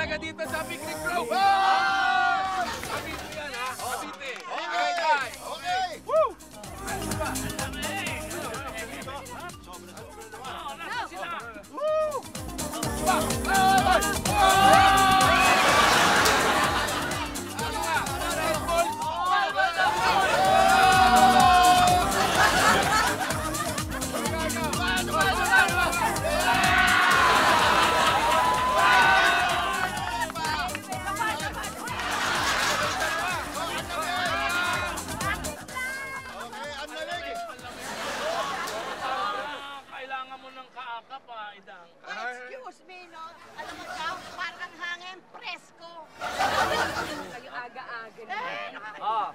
talaga dito sa Picnic Grove. Cavite yan, ha? Cavite. Okay, guys. Okay. Woo! Excuse me, no? Alam mo daw, parang hangin, presko. Kayo aga-aga na.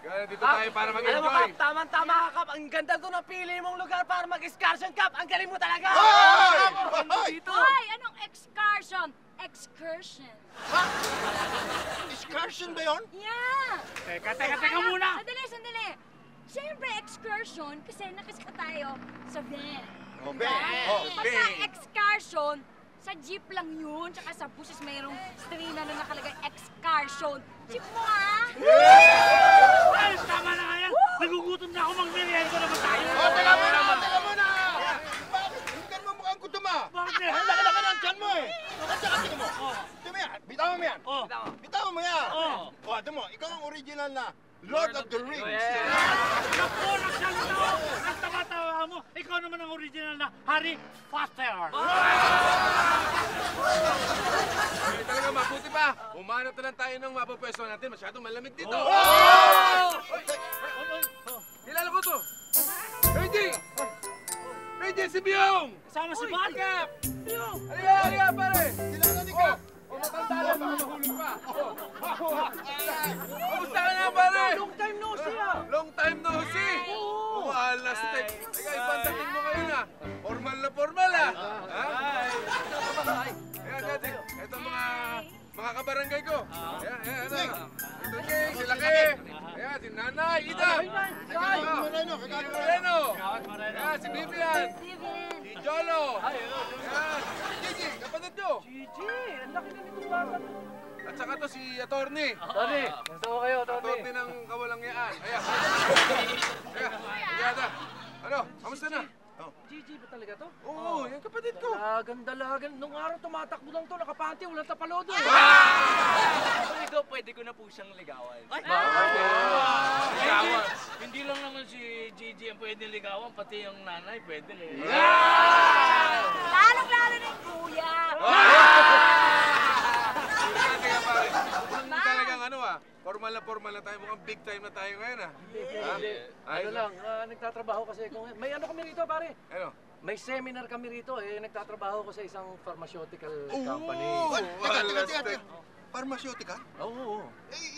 Kaya dito tayo para mag-enjoy. Alam mo, Kap, tama-tama ka, Kap. Ang ganda doon ang pili mong lugar para mag-excursion, Kap. Ang galing mo talaga. Hoy! Anong excursion? Excursion. Excursion ba yun? Yeah! Teka muna. Sandali. Siyempre, excursion kasi nakasaka tayo sa van. Basta excursion, sa jeep lang yun, tsaka sa buses mayroong strina na nakalagay excursion. Jeep mo, ha? Ay, tama na nga yan. Nagugutom na ako, mag-merienda naman tayo. Teka muna! Bakit? Hindi ka naman mukhang gutom, ha? Bakit? Ang laki-laki ng tiyan mo, eh. Tsaka tingin mo. Ito mo yan. Bitawan mo yan. Bitawan mo yan. Ito mo, ikaw ang original na Lord of the Rings. Naku, nagsalita. Ang tawa-tawa mo. Ikaw naman ang original na Harry Potter. Talaga mabuti pa. Umanap na lang tayo ng mapapwesto natin. Masyadong malamig dito. Kilala ko to. PJ, si Byong! Kasama si Bagap! Byong! Halika, pare! Kilala ni Kap. Matanda na, baka mahulog pa. Kamusta ka na, pare? Long time no see, ah! Long time no see! Alas, tek. Teka, ibang dating mo ngayon, ha? Formal na formal, ha? Ayan, ito mga kabarangay ko. Ayan. Ito, Jing, si Laki. Ayan, si Nanay, Ida. Moreno. Ayan, si Vivian. Si Jolo. Ayan, Gigi, kapatid nyo. Gigi, ang laki na nitong bata. At saka to si Attorney. Tony, gusto ko kayo, Tony. Attorney ng kawalangyaan. Ayan. Ayan, ano, kamusta na? Gigi ba talaga to? Oo, yan kapatid ko. Dalagan. Nung araw tumatakbo lang to, nakapanty, walang tapalo doon. Ito, pwede ko na po siyang ligawan. Ligawan? Hindi lang naman si Gigi ang pwede ligawan, pati yung nanay pwede eh. Lalong-lalo na yung kuya. Teka, pare. Talagang ano, formal na tayo. Mukhang big time na tayo ngayon, ha? Ano lang, nagtatrabaho kasi kung may ano kami rito, pare. Ano? May seminar kami rito, nagtatrabaho ko sa isang pharmaceutical company. Teka. Pharmaceutical? Oo.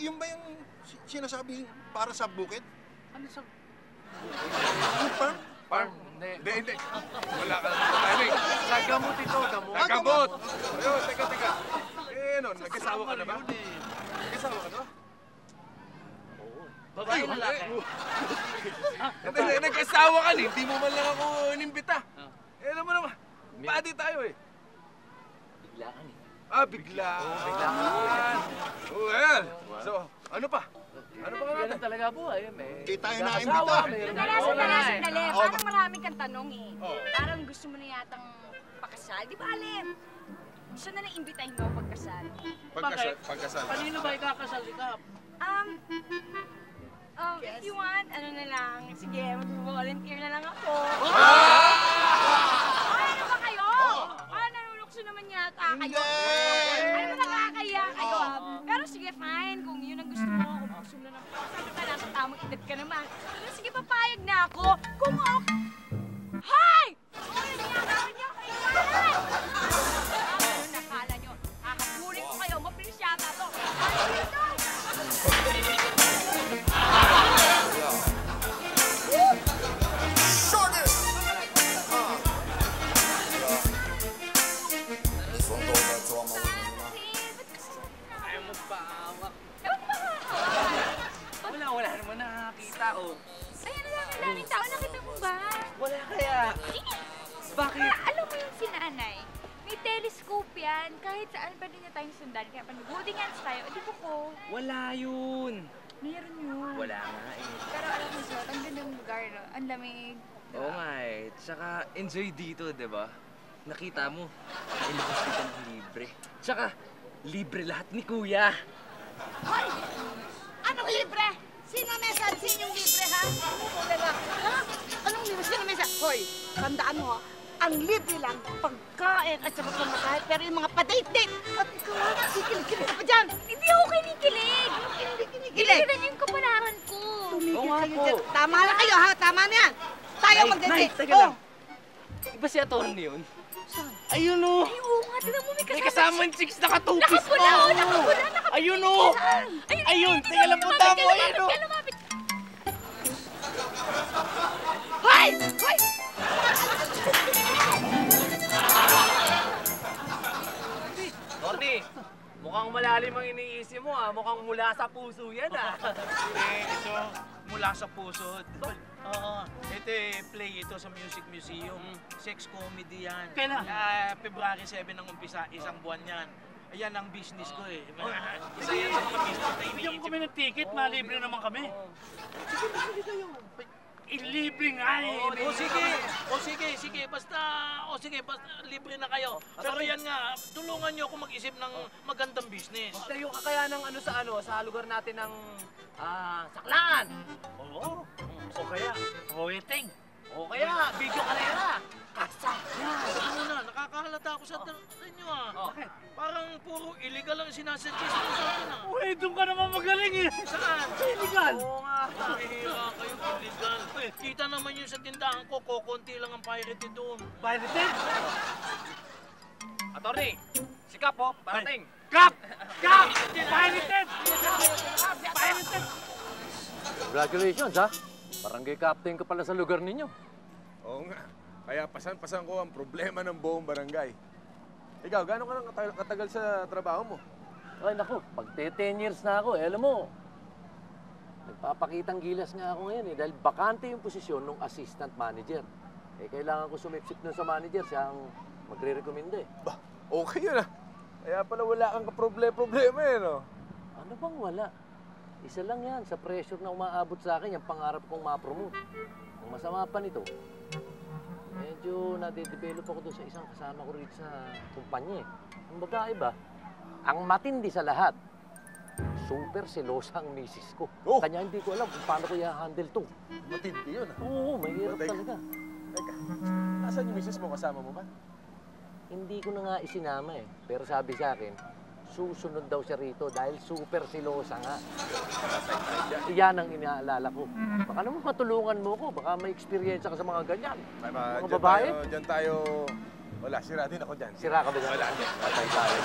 Yun ba yung sinasabing para sa bukid? Ano sa... Farm? Hindi. Wala ka lang sa timing. Sa gamot ito, gamot. Sa gamot! Ayun, teka. Ano, nag-asawa ka na ba? Nag-asawa ka na ba? Babae na lalaki. Nag-asawa ka, hindi mo man lang ako inimbita. Alam mo naman, pati tayo eh. Biglaan eh. Biglaan. Well, so, ano pa? Ano pa nga natin? Ganun talaga buhay. Di tayo na-imbita. Sandali. Parang marami kang tanong eh. Parang gusto mo na yatang pakasal. Di ba, Alim? Gusto na imbitahin mo pagkasal. Pagkasal. Kanino ba ikakasal si Kap? If you want, ano na lang. Sige, mag-volunteer na lang ako. Ano ba kayo? Nanunukso naman yata kayo. Ano ba nakakaya kayo? Pero sige, fine. Kung yun ang gusto mo, kung gusto mo na ng pakasal ka, nasa tamang edad ka naman. Pero sige, papayag na ako. Kung okay. Hay! Nangyayari niyo kayo iwanan! Ano nakala niyo? Kakapunin ko kayo. Mabilis yata to. Wala naman nakakita, oh. Ay, ano lang, maraming tao. Nakita mo ba? Wala kaya. Bakit? Alam mo yung si nanay? May telescope yan. Kahit saan pwede niya tayong sundan. Dahil kaya pag nag-hooding hands tayo, di ko ko. Wala yun. Meron yun. Wala nga eh. Pero alam mo, Zot, ang ganda ng lugar, no? Ang lamig. Oo nga eh. Tsaka enjoy dito, di ba? Nakita mo, ilabas dito ng libre. Tsaka, libre lahat ni Kuya. Hoy! Anong libre? Sino mesa? Sinong libre, ha? Ha? Anong libre? Sino mesa? Hoy, tandaan mo, ang libre lang, pagkain at saka pamakain, pero yung mga padate-date, at ikaw, kikilig-kilig ka pa dyan. Hindi ako kinikilig. Kilig! Hindi yung kapalaran ko. Tumigil Oo nga kayo po. dyan. Tama na kayo, ha? Tama na yan. Tayo Nay, mag-date. teka lang. Iba si Atty. yun? Ayun o! Ay, oo nga, tignan mo, May kasamang chicks nakatupis Nakapula, oh, nakapula, nakapula. Ayun o! Ayun! Teka lang po lumapit tamo! ka, Ayun o! lumapit ka, lumapit. Hoy! Hoy! Torny, mukhang malalim ang iniisip mo ah. Mukhang mula sa puso yan ah. Ito, mula sa puso. Oo, ito play ito sa Music Museum. Sex comedy yan. Kailan? February 7 ang umpisa, isang buwan yan. Ayan ang business ko eh. Isa yan sa mga business na Bigyan mo iniisip. kami ng ticket, malibre naman kami. Ilibre nga eh. Sige, basta libre na kayo. Pero yan nga, tulungan niyo ako mag-isip ng magandang business. Tayo ka kaya ng sa lugar natin ng Saklaan. Oo. O kaya, wedding. O kaya, video karera. Sabi mo na, nakakahalata ako sa inyo ah. Bakit? Parang puro illegal ang sinasuggest mo sa akin ah. Uy, doon ka naman magaling eh. Saan? Illegal. Oo nga. Nahihira kayo, illegal. Kita naman yun sa tindahan ko, kokonti lang ang pirated doon. Pirated? Atty. Si Kap po, parating. Kap! Kap! Pirated! Pirated! Congratulations, ha? Barangay captain ka pala sa lugar ninyo. Oo nga. Kaya pasan-pasan ko ang problema ng buong barangay. Ikaw, gano'n ka nang katagal sa trabaho mo? Ay, naku, pag 10 years na ako, alam mo, nagpapakitang gilas nga ako ngayon dahil bakante yung posisyon ng assistant manager. Kailangan ko sumipsip nun sa manager, siya ang magre-recommenda Bah, okay yun ah. Kaya pala wala kang problema eh, no? Ano bang wala? Isa lang yan, sa pressure na umaabot sa akin, yung pangarap kong ma-promote. Ang masama pa nito, medyo nade-develop ako doon sa isang kasama ko rito sa kumpanya eh. Ang babae ba, ang matindi sa lahat, super selosa ang misis ko. Oh! Kanya hindi ko alam kung paano ko i-handle to. Matindi yun ah. Oo, mahirap Teka. talaga. Teka, nasaan yung misis mo? Kasama mo ba? Hindi ko na nga isinama eh. Pero sabi sa akin, susunod daw siya rito dahil super selosa nga. Iyan ang inaalala ko. Baka naman matulungan mo ko. Baka may experience ka sa mga ganyan. Mga babae? Diyan tayo, wala, sira din ako dyan. Sira ka ba dyan? Wala din. Patay tayo.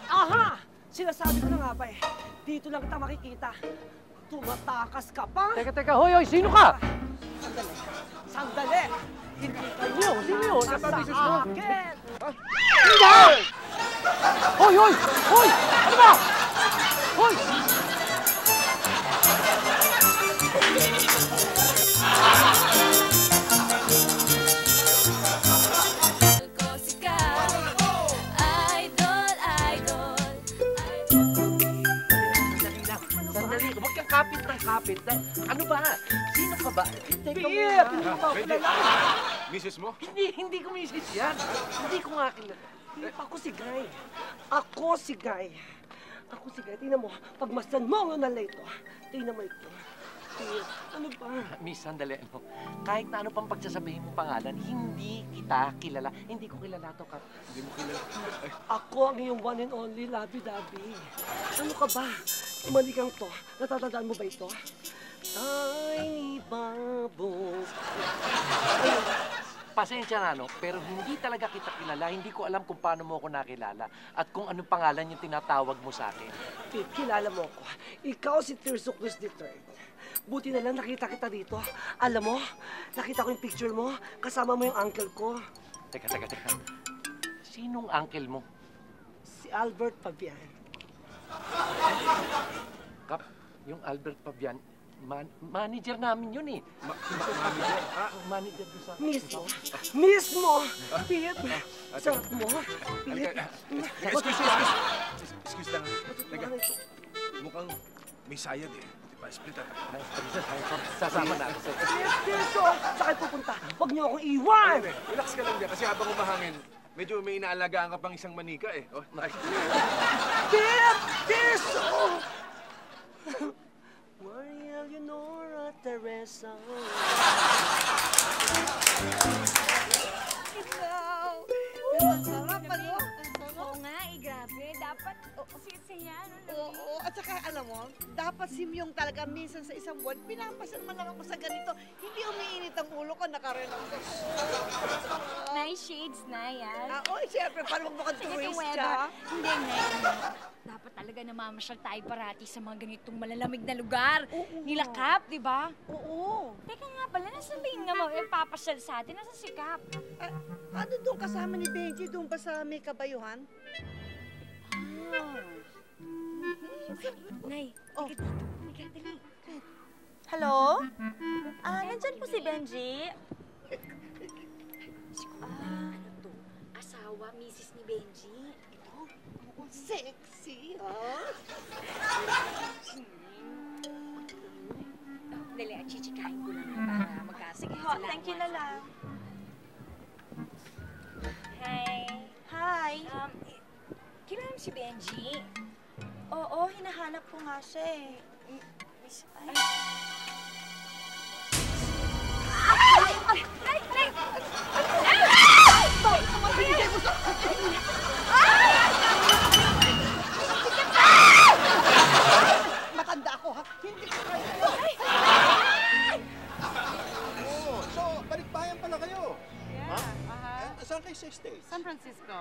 Aha! Sinasabi ko na nga ba eh. Dito lang kita makikita. Tumatakas ka pa. Teka, hoy, sino ka? Sandali. Sandali. Hindi kayo. Sino yun? Nasa akin. Hoy! Ano ba? Hoy! Sandali, huwag kang kapit ng kapit. Ano ba? Sino ka ba? Teka muna. Misis mo? Hindi ko misis yan. Hindi ko nga kilala. Ako si Guy. Ako si Guy. Tingnan mo, pagmasdan mo ang nalay ito. Tingnan mo ito. Ano ba? Miss, sandali. Kahit na ano pang pagsasabihin mo pangalan, hindi kita kilala. Hindi ko kilala to, Kap. Hindi mo kilala. Ako ang iyong one and only labi-dabi. Ano ka ba? Malikang to. Natatandaan mo ba ito? Tiny bubbles. Pasensya na, no? Pero hindi talaga kita kilala. Hindi ko alam kung paano mo ako nakilala at kung anong pangalan yung tinatawag mo sa akin. Pip, kilala mo ako. Ikaw si Tirsoklus III. Buti na lang nakita kita dito. Alam mo, nakita ko yung picture mo. Kasama mo yung uncle ko. Teka. Sinong uncle mo? Si Albert Pabian. Kap, yung Albert Pabian, Manager namin yun eh. Manager? Manager doon sa... Mismo. Mismo. Pete. Sarap mo. Halika. Excuse lang. Teka. Mukhang may sayad eh. Buti pa, split up. Sasama na ako sa... Dito. Saan kayo pupunta? Huwag niyo akong iwan. Relax ka lang dyan kasi habang umahangin, medyo may inaalagaan ka pang isang manika eh. Oh, nice. Pete. Piso. Maria Leonora Teresa. Ikaw. Ang sarap, ano? Oo nga, grabe. Dapat, siya, Oo, at saka alam mo, dapat simyong talaga minsan sa isang buwan, pinapasan man lang ako sa ganito. Hindi umiinit ang ulo ko, nakarelong ko. Nice shades na yan. Oo, siyempre, paano magmukhang Sige, tourist weather. ka? Hindi, dapat talaga namamasyal tayo parati sa mga ganitong malalamig na lugar. Oo. Nilakap, di ba? Oo. Teka nga pala, nasabihin nga mo, papasyal sa atin, nasa sikap. Ano doon kasama ni Benji? Doon ba sa may kabayuhan? Nay, Oh. halika dito. Halika, dali. Hello? Nandyan po si Benji. Ano to? Asawa, misis ni Benji. Ito. Oo, sexy, ha? Dali, chichikahin ko lang para magkasige. Sige ho, thank you na lang. Hi. Hi. Kilala mo si Benji? Oo, hinahanap ko nga siya eh. Ay. Matanda ako, ha? Hindi ko kaya. Oh, so, balikbayan pala kayo. Ha? Saan kayo sa States? San Francisco.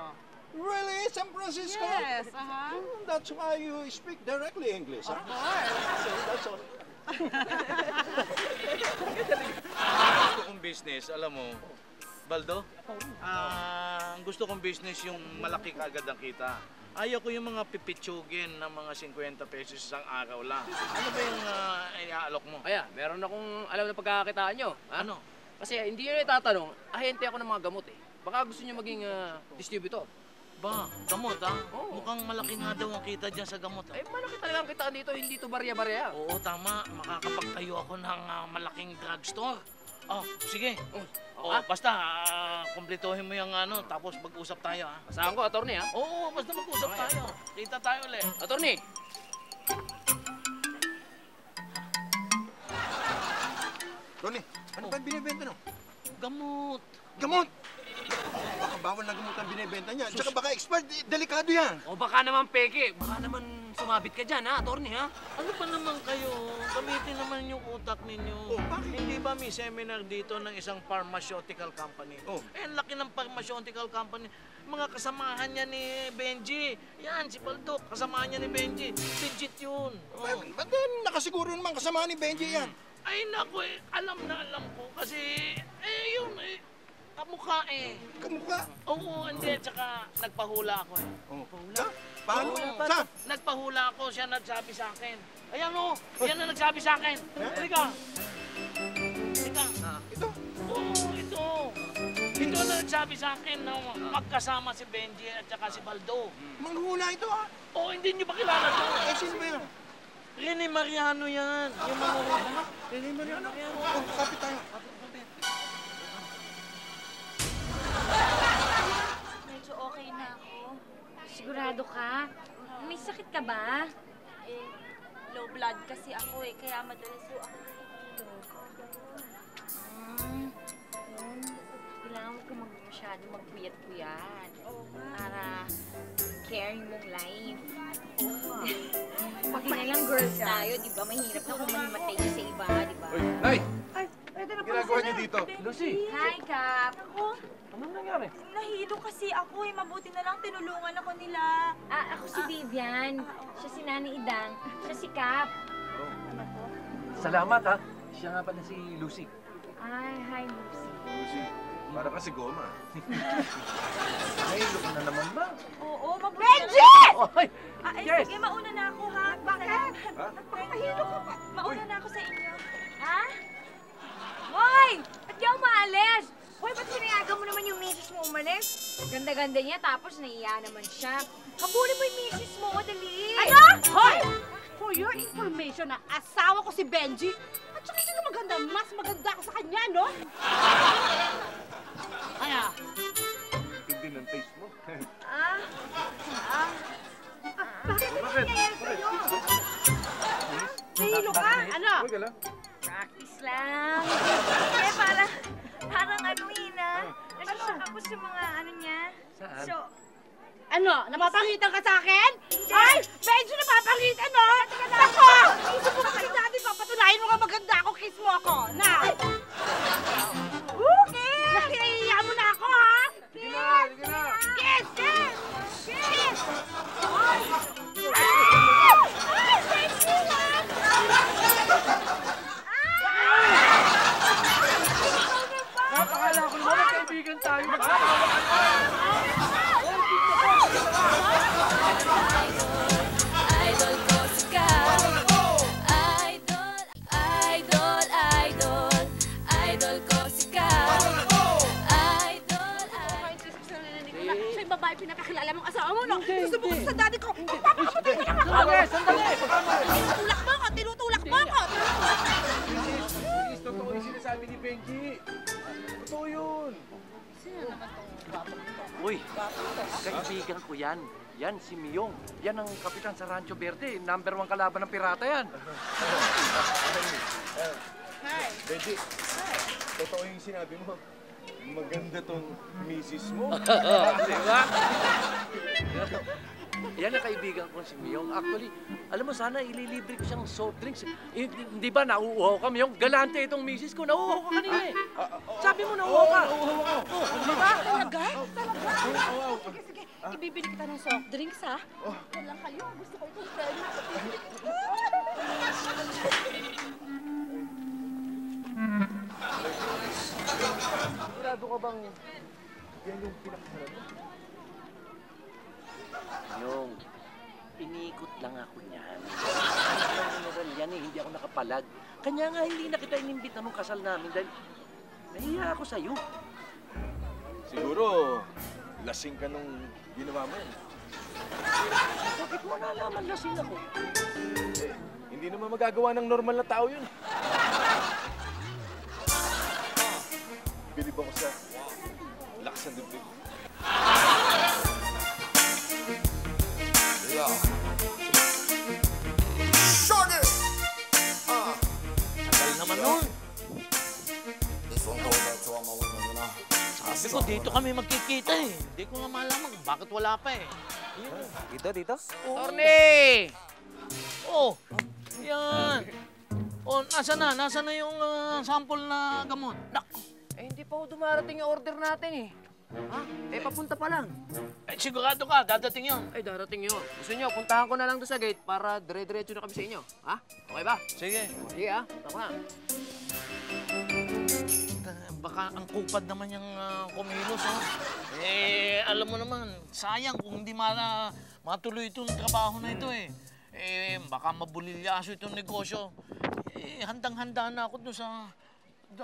Really? San Francisco? Yes, That's why you speak directly English, huh? Of course. So, that's all. Gusto kong business, alam mo, Baldo, ang gusto kong business yung malaki kagad ang kita. Ayaw ko yung mga pipitsugin ng mga 50 pesos isang araw lang. Ano ba yung iaalok mo? Kaya, meron akong alam na pagkakakitaan nyo. Ha? Ano? Kasi hindi nyo itatanong, ahente ako ng mga gamot eh. Baka gusto nyo maging distributor. Ba, gamot ha? Oo. Mukhang malaki nga daw ang kita dyan sa gamot. Eh, malaki talaga ang kitaan dito, hindi to barya-barya. Oo, tama. Makakapagtayo ako ng malaking drugstore. Oh, sige. Basta, kumpletuhin mo yung ano, tapos mag-usap tayo ha. Asahan ko, attorney ha? Oo, basta mag-usap tayo. Kita tayo ulit. Attorney! Tony, ano ba binibenta no? Gamot. Gamot! Baka bawal na gamot ang binibenta niya. Tsaka baka expert, delikado yan. O baka naman peke, baka naman sumabit ka dyan ha, attorney ha? Ano pa naman kayo? Gamitin naman yung utak ninyo. Oh, bakit? Hindi ba may seminar dito ng isang pharmaceutical company? Oh. Eh, ang laki ng pharmaceutical company. Mga kasamahan niya ni Benji. Yan, si Baldo. Kasamahan niya ni Benji. Legit yun. Oh. Ba't nakasiguro naman kasama ni Benji yan? Ay, naku eh. Alam na alam ko. Kasi, yun eh. Kamukha eh. Kamukha? Oo, hindi. Tsaka nagpahula ako eh. Oh. Sa? Paano? Saan? Nagpahula ako. Siya nagsabi sa akin. Ayan o. Yan na nagsabi sa akin. Halika. Halika. Ito? Oo, ito. Ito na nagsabi sa akin na magkasama si Benji at saka si Baldo. Manghula ito ha? Oo, hindi niyo ba kilala to? Eh, sino ba yan? Rene Mariano yan. Yung mga Rene Mariano? Oh, kapit tayo. Medyo okay na ako. Sigurado ka? May sakit ka ba? Low blood kasi ako eh, kaya madalas po ako Kailangan mo kang masyado magbuyat-buyat. Para caring mong life. Pag lang girls tayo, di ba? Mahirap na kung manimatay siya sa iba, di ba? Uy, Nay! Ay, pwede na pala Ginagawa sila. niyo dito? Lucy, Hi, Cap! anong nangyari? Nahilo kasi ako eh, mabuti na lang tinulungan ako nila. Ako si Vivian. Siya si Nani Idang. Siya si Cap. Salamat ha. Siya nga pala si Lucy. Ay, hi, Lucy. Para kasi goma. Nahilo ka na naman ba? Oo, mabuti. Benji! Oy! Ay, Yes! sige, mauna na ako, ha? Bakit? Ha? Napakahilo ka pa. Mauna na ako sa inyo. Ha? Hoy! Ba't di ako maalis? Hoy, ba't pinayagan mo naman yung misis mo umalis? Ganda-ganda niya, tapos naiya naman siya. Habulin mo yung misis mo, dali! Ano? Hoy! For your information, asawa ko si Benji. At saka sino maganda? Mas maganda ako sa kanya, no? Kaya, Hindi ng taste mo. bakit nangyayari sa'yo? Nahilo ka? Ano? Huwag ka lang. Practice lang. Eh, parang ano, Ina. Nasasyak ako sa mga ano niya. Saan? So, Ano? Napapangitan ka sa akin? Ay! Benji, napapangitan, no? Ako! Isip mo kasi natin, papatunayan mo nga maganda ako, kiss mo ako. Na! Okay! Nahihiya mo na ako, ha? Sige na, sige na. Kiss! Kiss! Kiss! Ay! Benji, ha? Napakala ko naman, kaibigan tayo. Idol ko si Kat. Idol, idol, idol. Idol ko si Kat. Idol, idol. Siya yung babae pinakakilala mong asawa mo, no? Gusto mo ko sa daddy ko. Papapatay ko na ako. Sandali! Tinutulak mo ako! Tinutulak mo ako! Please, totoo yung sinasabi ni Benji. Totoo yun. Uy, kaibigan ko yan. Yan, si Miyong. Yan ang kapitan sa Rancho Verde. #1 kalaban ng pirata yan. Benji, totoo yung sinabi mo. Maganda tong misis mo. Diba? Yan ang kaibigan ko si Miyong. Actually, alam mo, sana ililibre ko siyang soft drinks. Hindi ba nauuhaw ka, Miyong? Galante itong misis ko. Nauuhaw ka kanina eh. Sabi mo nauuhaw ka. Diba? Talaga? Talaga? Sige, sige. Ibibili kita ng soft drinks, ha? Yan lang kayo. Gusto ko itong friend. Sigurado ka bang yan yung pinakasalan mo? Yung, iniikot lang ako niyan. General yan eh, hindi ako nakapalag. Kanya nga hindi na kita inimbita nung kasal namin dahil nahiya ako sa'yo. Siguro, lasing ka nung ginawa mo yan. Bakit mo nalaman lasing ako? Eh, hindi naman magagawa ng normal na tao yun. Bilib ako sa lakas ng dibdib. Tagal naman nun. Sabi ko, dito kami magkikita eh. Hindi ko nga malaman kung bakit wala pa eh. Dito? Torne! Oh, yan. Oh, nasa na yung sample na gamot? Eh, hindi pa ho dumarating yung order natin eh. Ha? Eh, papunta pa lang. Eh, sigurado ka, dadating yun. Ay, darating yun. Gusto nyo, puntahan ko na lang doon sa gate para dire-diretso na kami sa inyo. Ha? Okay ba? Sige. Sige ha, tama na. Baka ang kupad naman yung kumilos, oh. Eh, alam mo naman, sayang kung hindi matuloy itong trabaho na ito eh. Eh, baka mabulilyaso itong negosyo. Eh, handang-handa na ako doon sa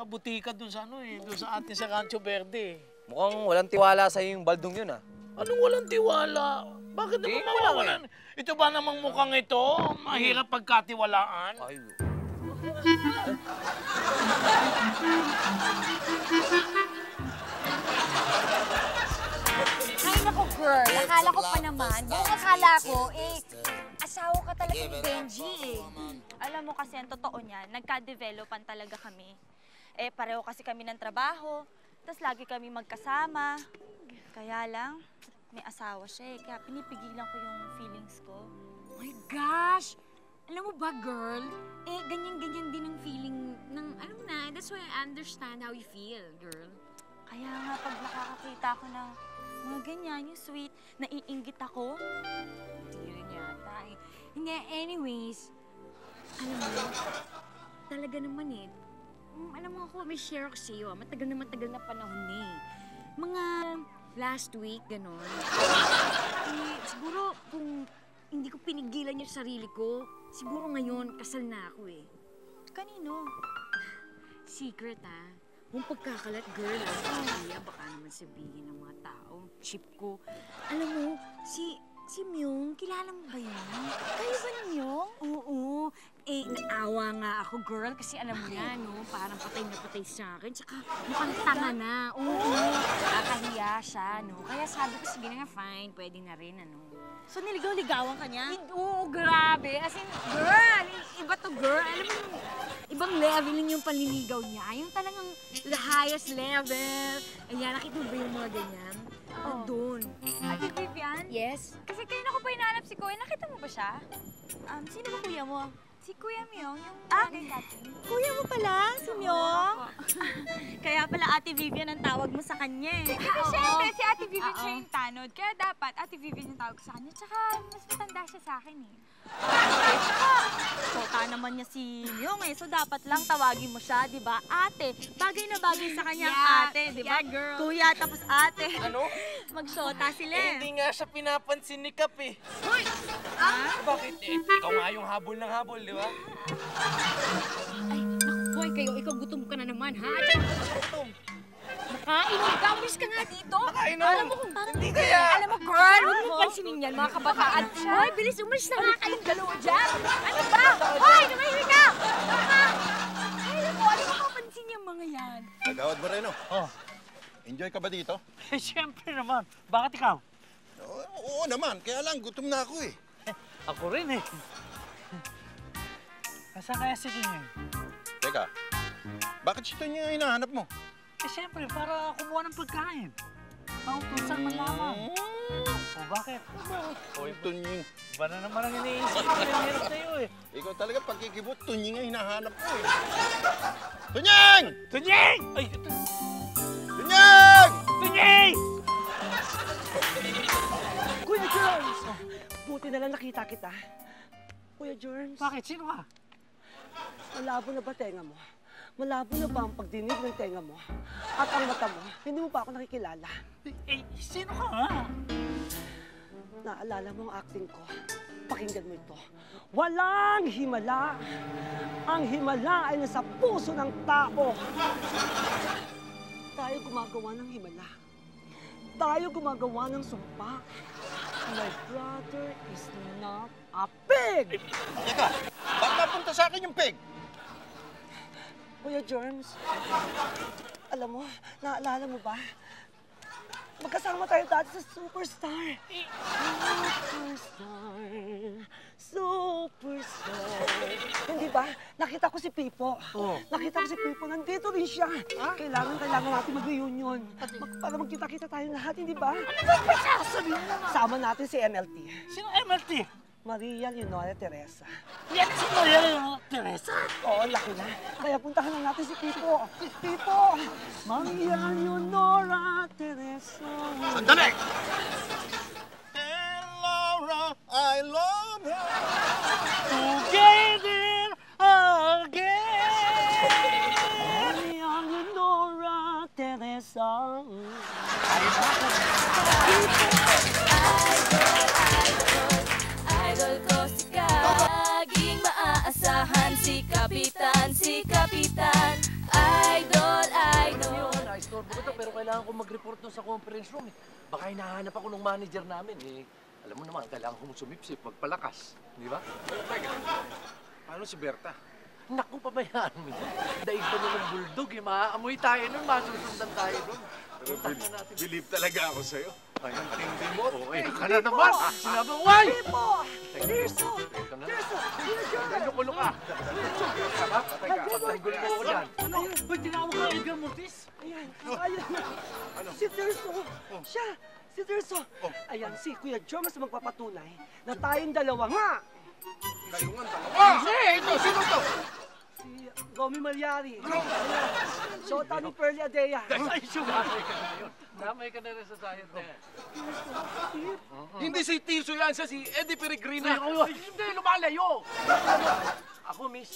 butika doon sa doon sa atin sa Rancho Verde. Mukhang walang tiwala sa'yo yung baldong yun, ha? Anong walang tiwala? Bakit naman mawawalan? Ito ba namang mukhang ito? Mahirap pagkatiwalaan? Ay, Ay, naku, girl. Akala ko pa naman. Buong akala ko, asawa ka talaga ni Benji, eh. Alam mo kasi ang totoo niyan, nagka-developan talaga kami. Eh, pareho kasi kami ng trabaho, tapos lagi kami magkasama. Kaya lang, may asawa siya eh, kaya pinipigilan ko yung feelings ko. Oh my gosh! Alam mo ba, girl? Eh, ganyan-ganyan din ang feeling ng, alam mo na, that's why I understand how you feel, girl. Kaya nga, pag nakakakita ako ng mga ganyan, yung sweet, naiinggit ako. Hindi rin yata eh. Hindi, anyways, alam mo, talaga naman eh, Alam mo ako, may share ko sa'yo. Matagal na panahon eh. Mga last week, gano'n. Siguro kung hindi ko pinigilan yung sarili ko, siguro ngayon kasal na ako eh. Kanino? Secret ah. Kung pagkakalat, girl, kaya baka naman sabihin ng mga tao, chip ko. Alam mo, si Myung, kilala mo ba yun? Kayo ba ni Myung? Oo. Naawa nga ako, girl, kasi alam mo yan, no? Parang patay na patay sa akin. Tsaka mukhang tanga na. Oo. Kakahiya siya, no? Kaya sabi ko, sige na nga, fine. Pwede na rin, ano? So niligaw-ligawan ka niya? Oo, grabe. As in, girl, iba to, girl. Alam mo, ibang leveling yung panliligaw niya. Yung talagang the highest level. Ayan, nakita mo ba yung mga ganyan? Doon. Ate Vivian? Yes? Kasi kanina ko pa hinahanap si Kuya. Nakita mo ba siya? Sino ba kuya mo? Si Kuya Myung, yung bagay natin. Kuya mo pala, si Myung? Kaya pala Ate Vivian ang tawag mo sa kanya eh. Kasi syempre, si Ate Vivian siya yung tanod. Kaya dapat Ate Vivian yung tawag sa kanya. Tsaka mas matanda siya sa akin eh. Sota naman niya si Myung eh. So dapat lang tawagin mo siya, di ba? Ate. Bagay na bagay sa kanya ang ate, di ba? Yeah, girl. Kuya tapos ate. Ano? Magsota sila eh. Hindi nga siya pinapansin ni Kap eh. Hoy! Bakit? Ikaw nga yung habol ng habol, di ba? Ay, naku, boy, ikaw gutom ka na naman, ha? Gutom. Nakainom ka, umis ka nga dito. Nakainom? Alam mo kung parang Hindi kaya. Alam mo, girl, huwag mo pansinin yan, mga kabataan. Hoy, bilis, umalis na nga kayong dalawa dyan. Ano ba? Hoy, namahiri ka! Alam mo papansin yung mga yan? Kagawad Moreno. Oh. Enjoy ka ba dito? Eh, siyempre naman. Bakit ikaw? Oo naman, kaya lang gutom na ako eh. Ako rin eh. Nasaan kaya si Tunying? Teka, bakit si Tunying ang hinahanap mo? Eh, siyempre, para kumuha ng pagkain. Mautusan man lamang. O, bakit? Oy, Tunying. Iba na naman ang iniisip ko yung hirap sa'yo eh. Ikaw talaga pagkikibot, Tunying ang hinahanap ko eh. Tunying! Tunying! Ay, Tunying! Tunying! Kuya Germs! Buti na lang nakita kita. Kuya Germs. Bakit? Sino ka? Malabo na ba tenga mo? Malabo na ba ang pagdinig ng tenga mo? At ang mata mo, hindi mo pa ako nakikilala. Eh, sino ka nga? Naalala mo ang acting ko? Pakinggan mo ito. Walang himala. Ang himala ay nasa puso ng tao. Tayo gumagawa ng himala. Tayo gumagawa ng sumpa. My brother is not a pig! Teka, bakit napunta sa akin yung pig? Kuya Germs, alam mo, naalala mo ba? Magkasama tayo dati sa Superstar. Superstar. Hindi ba? Nakita ko si Pipo. Oh. Nakita ko si Pipo. Nandito rin siya. Kailangan natin mag-reunion. Para magkita-kita tayo lahat, hindi ba? Ano ba pasasabihin mo naman? Sama natin si MLT. Sino MLT? Maria Leonora Teresa. Yan si Maria Leonora Teresa. Oo, laki na. Kaya puntahan lang natin si Pipo. Pipo! Maria Leonora Teresa. Sandali! Tell Laura I love her. Together again. Maria Leonora Teresa. Idol ko si Laging maaasahan si Kapitan, Idol, idol. Na-istorbo ko to, pero kailangan ko mag-report doon sa conference room eh. Baka hinahanap ako ng manager namin eh. Alam mo naman, kailangan kong sumipsip, magpalakas. Di ba? Paano si Berta? Naku, pabayaan mo yun. Daig pa ng bulldog eh. Maaamoy tayo nun, masusundan tayo doon. Pero believe talaga ako sa'yo. Ay, ang tindi mo. Okay, ka na naman. Sinabang, why? Pipo! Tirso! Tirso! Luko-luko ka. Patanggol mo ako dyan. Ano? Ba't tinawag ka Edgar Mortis? Ayan, ayan. Si Tirso! Siya! Si Tirso! Ayan, si Kuya Jomas magpapatunay na tayong dalawa nga! Kayo nga dalawa. Ito, sino to? Si Romy Malyari. Shota ni Pearly Adea. Ay, sumamay ka na yun. Damay ka na rin sa sayot na yan. Hindi si Tirso yan, siya si Eddie Peregrina. Ay, hindi, lumalayo. Ako, miss.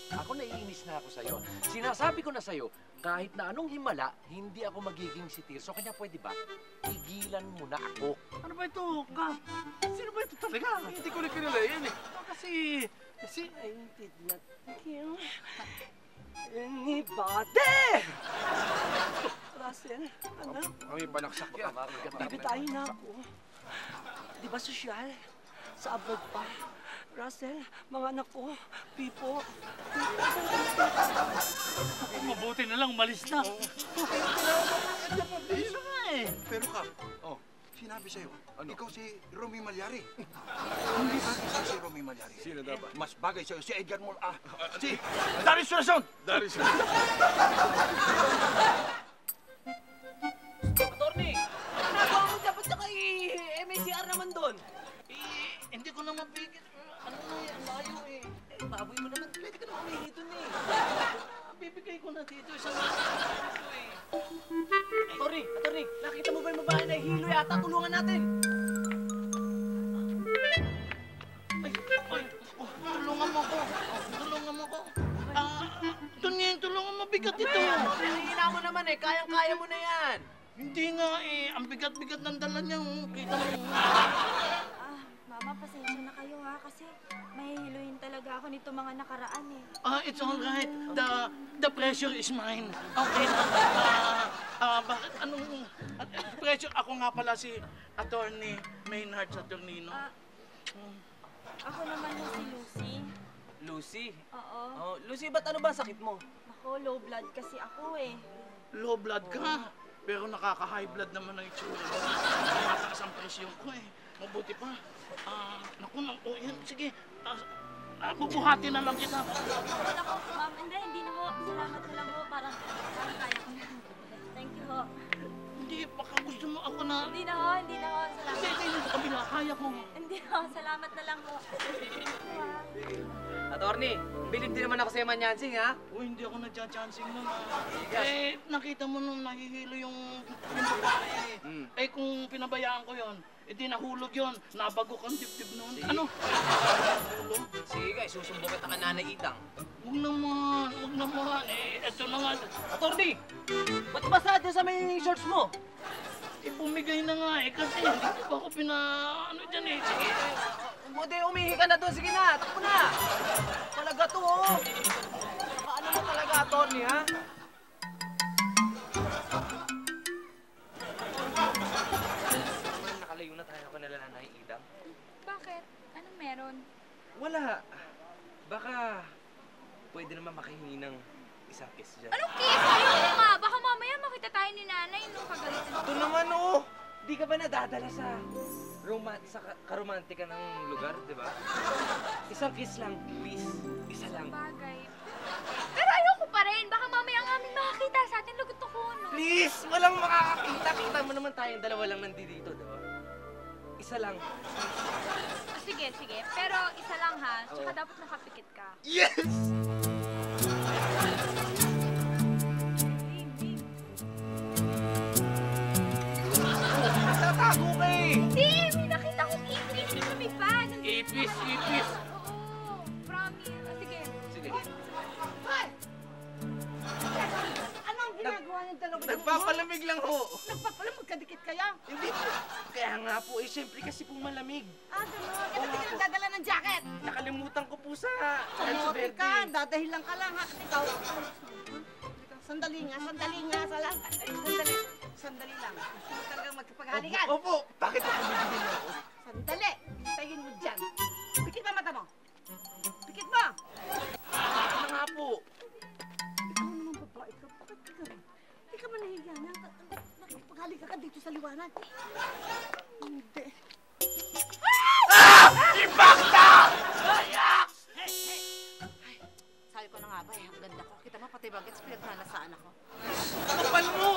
Ako naiinis na ako sa'yo. Sinasabi ko na sa'yo, kahit na anong himala, hindi ako magiging si Tirso. Kanya pwede ba? Tigilan mo na ako. Ano ba ito, Kap? Sino ba ito talaga? Hindi ko na kilala yan eh. Kasi I did not kill anybody! Russell, anak, Kami panaksak yan. bibitayin na ako. Di ba sosyal? Sa abroad pa. Russell, mga anak ko, Pipo. mabuti na lang, malis na. Pero Kap, sinabi sa'yo, ikaw si Romy Malyari. Hindi bagay sa'yo si Romy Malyari. Sino dapat? Mas bagay sa'yo si Edgar si Darius Sulason! Darius. Attorney, ginagawa mo dapat na kay MACR naman doon. Hindi ko na mapigil. Ano na yan, layo eh. Baboy mo naman, pwede ka naman umihi doon eh. Bibigay ko na dito isang Attorney, nakita mo ba yung babae na hilo yata? Tulungan natin. tulungan mo ko. Tulungan mo ko. Tulungan mo, bigat ito. Pinahihina mo naman eh, kayang-kaya mo na yan. Hindi nga eh, ang bigat-bigat ng dala niya. Kita mo. Mama, pasensya na kayo ha, kasi mahihiluin talaga ako nito mga nakaraan eh. It's all right. The pressure is mine. Okay na. Bakit? Anong pressure? Ako nga pala si Attorney Maynard Saturnino. Ako naman na si Lucy. Lucy? Oo. Oh, Lucy, ba't ano ba sakit mo? Ako, low blood kasi ako eh. Low blood ka. Pero nakaka-high blood naman ang itsura. Mataas ang presyon ko eh. Mabuti pa. Yan, sige. Bubuhatin na lang kita. Naku, ma'am, hindi na ho. Salamat na lang ho. Parang kaya ko na. Thank you ho. Hindi, baka gusto mo ako na... Hindi na ho. Salamat. Hindi, sa kabila. Kaya ko. Hindi ho. Salamat na lang ho. Attorney, bilib din naman ako sa Manyansing, ha? Hindi ako nagcha-chancing nun. Nakita mo nung nahihilo yung babae. Kung pinabayaan ko yon, di nahulog yon. Nabagok ang dibdib nun. Sige. Ano? Nahulog? Sige ka, isusumbong kita ka Nanay Itang. Huwag naman. Eto na nga. Attorney, ba't basa dyan sa may shorts mo? Bumigay na nga kasi hindi ko pa ako dyan eh. Sige. Buti umihi ka na doon. Sige na, takbo na. Talaga to, oh. Paano mo talaga, attorney, ha? Nakalayo na tayo kanila Nanay Itang. Bakit? Anong meron? Wala. Baka pwede naman makahingi ng isang kiss dyan. Anong kiss? Ayoko nga. Baka mamaya makita tayo ni nanay nung kagalitan. Ito naman, oh! Di ka ba nadadala sa karomantika ng lugar, di ba? Isang kiss lang, please. Isa lang. Bagay. Pero ayoko pa rin. Baka mamaya ang aming makakita sa atin. Lagot ako, no? Please! Walang makakakita. Kita mo naman tayong dalawa lang nandito, di ba? Isa lang. Sige. Pero isa lang ha. Tsaka dapat nakapikit ka. Yes! Nagtatago ka eh! Hindi! May nakita kong ipis. Lumipad. Ipis. Oo. Promise. Sige. Hoy! Anong ginagawa ng dalawa? Nagpapalamig lang ho. Nagpapalamig, magkadikit kaya? Hindi po. Kaya nga po eh, siyempre kasi po malamig. Gano'n. Ba't hindi ka nagdadala ng jacket? Nakalimutan ko po sa Kamote ka, dadahilan ka lang ha. Ikaw. Sandali nga. Sandali lang. Gusto mo talagang magkapaghalikan? Opo. Bakit ako bibigyan niyo ako? Sandali. Tayin mo dyan. Pikit ba mata mo? Pikit mo! Ano nga po? Ikaw naman babae ka. Bakit ka rin? Hindi ka man nahiya na. Nakipaghalika ka dito sa liwanag. Hindi. Impacta! Ayak! Sabi ko na nga ba ang ganda ko. Kita mo pati bagets pinaglalasaan ako. Kapal mo!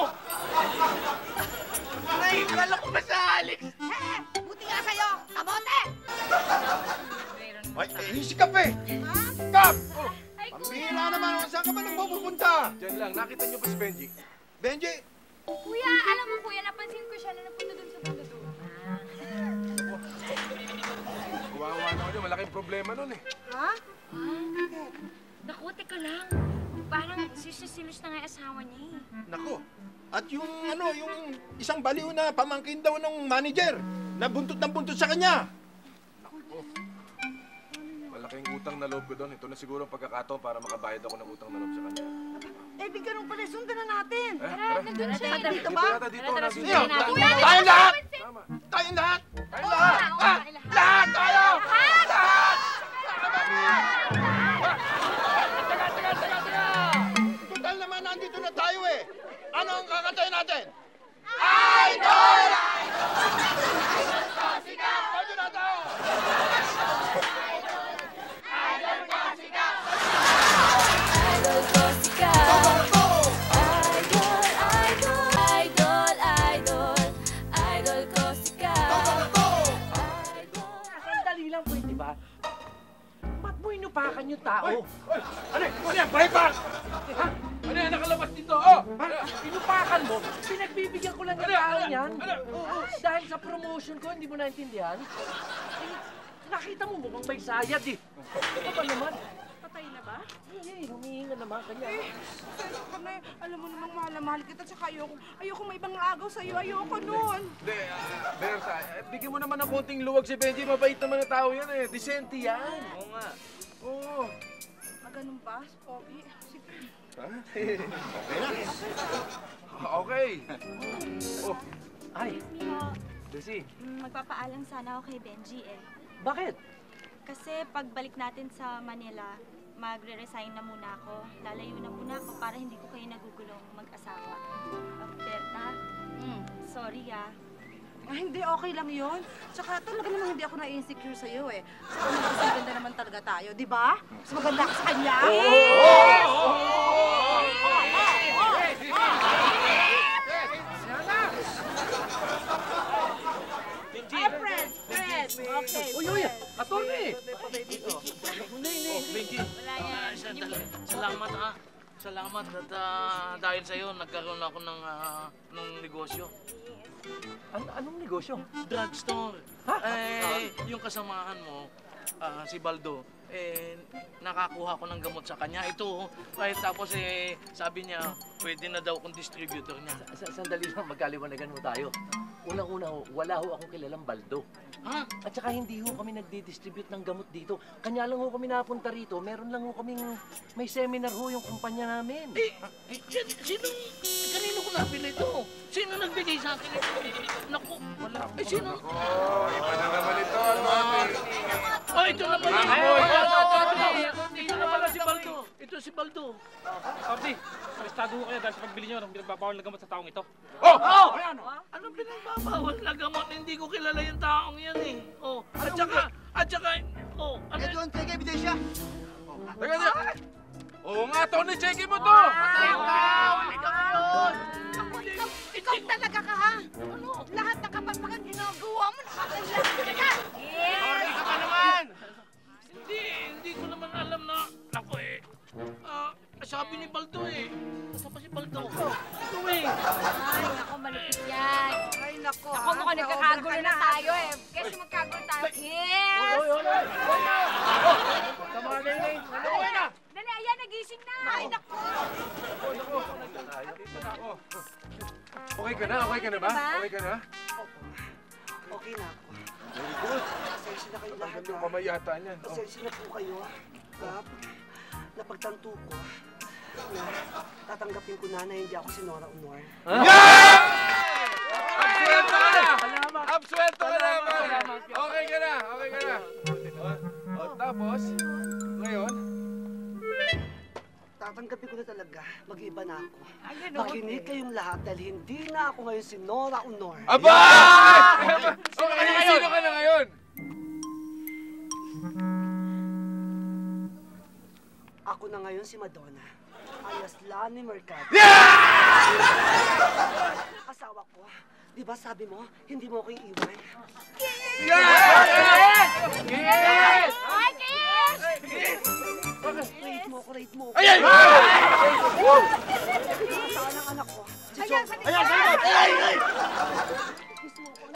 Nay, kala ko ba sa Alex? Buti nga sa'yo! Kamote! Ay, si Kap eh! Ha? Kap! Ay, Pambihira naman, saan ka ba nang pupunta? Diyan lang, nakita niyo ba si Benji? Benji! Kuya, alam mo kuya, napansin ko siya na napunta dun sa banda doon. Kawawa naman yun, malaking problema nun eh. Ha? Naku, teka lang. Parang sisilos na nga yung asawa niya eh. Nako. At yung isang baliw na pamangkin daw ng manager na buntot ng buntot sa kanya. Malaking utang na loob ko doon. Ito na siguro ang pagkakataon para makabayad ako ng utang na loob sa kanya. Eh, ganun pala, sundan na natin. Tara, nandun siya. Dito ba? Dito, Tara, nandito. sundan natin. Tayong lahat! Tayong lahat! Tayo lahat! Lahat tayo! Lahat! Total naman, nandito na tayo eh. Ano ang kakantay natin? Idol! Idol ko sigaw! Tayo na tayo! Idol ko sigaw! Idol ko sigaw! Idol, idol, idol, idol. Idol ko sigaw! Sandali lang, pwede ba? Ba't mo inupakan yung tao? Ano yan? Breakfast! Ha? Ano yan? Nakalabas dito? Oh! Inupakan mo? Pinagbibigyan ko lang yung tao yan. Dahil sa promotion ko, hindi mo naintindihan? Eh, nakita mo mukhang may sayad eh. Ano ba naman? Patay na ba? Eh, humihinga naman kanya. Sensya na eh. Alam mo namang mahal kita, tsaka ayoko may ibang agaw sa'yo. Ayoko nun. Hindi, Berta, bigyan mo naman ng konting luwag si Benji. Mabait naman na tao yan eh. Decente yan. Oo nga. Oo. Ganun ba, Pogi? Sige. Ha? Okay. Oh. Ay, Lucy, Magpapaalam sana ako kay Benji eh. bakit? Kasi pagbalik natin sa Manila, magre-resign na muna ako. Lalayo na muna ako para hindi ko kayo nagugulong mag-asawa. Berta, sorry ah. Hindi, okay lang yun. Tsaka talaga namang hindi ako na-insecure sa'yo eh. Saka mas maganda naman talaga tayo, di ba? Mas maganda ka sa kanya. Fred! Okay, Uy, attorney! Benji, salamat ha. Salamat at dahil sa'yo, nagkaroon ako ng negosyo. Anong negosyo? Drugstore. Yung kasamahan mo, si Baldo, nakakuha ko ng gamot sa kanya. Ito, tapos sabi niya, pwede na daw akong distributor niya. Sandali lang, magkaliwanagan mo tayo. Unang-una wala ho akong kilalang Baldo. Ha? At saka hindi ho kami nagdi-distribute ng gamot dito. Kanya lang ho kami napunta rito. Meron lang ho kaming may seminar ho yung kumpanya namin. Kanino ko nabili ito? Sino nagbigay sa akin ito? Naku, wala. Sino? Iba na naman ito. Ito na pala. Ito na pala si Baldo. Ito si Baldo. Papi, arestado ko kayo dahil sa pagbili nyo ng pinagbabawal na gamot sa taong ito. Anong pinagbabawal na gamot? Hindi ko kilala yung taong yan eh. At saka, ano? Doon, sige, ebidensya. Teka. Oo nga, Tony, check mo to. Ikaw talaga ka, ha? Ano? Lahat ng kapagpagan ginagawa mo, nakakailang ka. Sorry ka pa naman. Hindi ko naman alam na, ako sabi ni Baldo eh. Saan pa si Baldo? Ito eh. Ay, naku, malupit yan. Ay, nako. Ako mukhang nagkakagulo na tayo eh. Kasi magkagulo tayo. Kiss! Tama na yun. Ano na? Dali, ayan, nagising na. Ay, naku. Okay ka na? Okay ka na ba? Okay ka na? Okay na ako. Very good. Pasensya na kayo lahat. Ang kamayata niyan. Pasensya na po kayo. Kap, napagtanto ko na tatanggapin ko na hindi ako si Nora Honor. Absuelto ka na! Absuelto ka na! Okay ka na! Okay ka na! Tapos, ngayon? Tatanggapin ko na talaga. Mag-iiba na ako. Makinig kayong lahat dahil hindi na ako ngayon si Nora Honor. Aba! Sino ka na ngayon? Ako na ngayon si Madonna. Alias Lani Mercado. Asawa ko. Di ba sabi mo, hindi mo ako iiwan? Yes! Ay, Kiss! Rate mo ako, rate mo ako. Ayan! Saan ang anak ko? Si Ayan, John. sa Ayan! Kiss mo ako.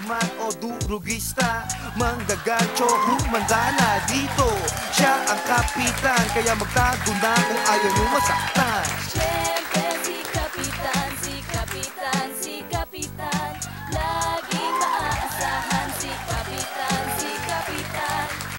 man o durugista, manggagancho, humanda na dito. Siya ang kapitan, kaya magtago na kung ayaw nyo masaktan.